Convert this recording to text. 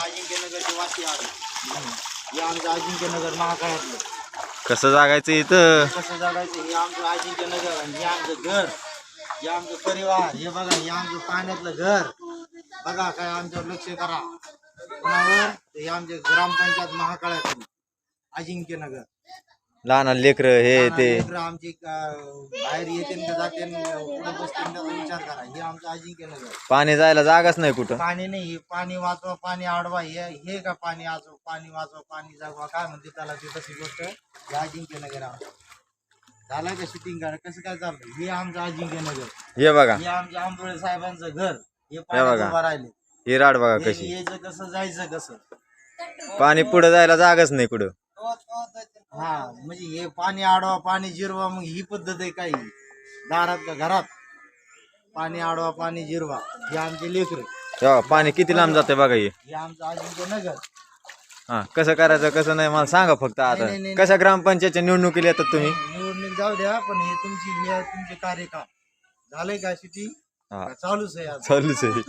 अजिंक्यनगरचे वासी आलो. हे आमचं अजिंक्यनगर महाकाळातलं. कसं जागायचं इथं? कसं जगायचं हे आमचं अजिंक्यनगर आणि हे आमचं घर, हे आमचं परिवार. हे बघा हे आमचं पाण्यातलं घर. बघा काय आमच्यावर लक्ष करा कोणावर. हे आमचे ग्रामपंचायत महाकाळातली अजिंक्यनगर. लहान लेकर हे ते लेकरं आमची बाहेर येते का जाते पुढे बसते त्याचा विचार करा. हे आमचं अजिंक्यनगर. पाणी जायला जागाच नाही कुठं. पाणी नाही, पाणी वाचवा पाणी अडवा. हे का पाणी वाचवा पाणी वाचवा पाणी जागवा काय म्हणते त्याला ते तशी गोष्ट. हे अजिंक्यनगर आमचं झालं का शूटिंग करा कसं काय चाललं. हे आमचं अजिंक्यनगर. हे बघा हे आमच्या आंबोळे साहेबांचं घर. हे बघा. पाण्यात उभं राहिले. ही राड बघा कशी. यायचं कसं जायचं कसं. पाणी पुढे जायला जागाच नाही कुठं. हा म्हणजे हे पाणी अडवा पाणी जिरवा मग ही पद्धत आहे काही दारात का घरात. पाणी अडवा पाणी जिरवा. हे आमचे लेकर. तेव्हा पाणी किती लांब जाते बघा हे. हे आमचं अजिंक्यनगर. हा कसं करायचं कसं नाही मला सांगा फक्त. आता नाही. कशा ग्रामपंचायतच्या निवडणुकीला येतात तुम्ही? निवडणूक जाऊ द्या पण हे तुमचे कार्यकाळ झालंय का शेती हा चालूच आहे आज. चालूच आहे.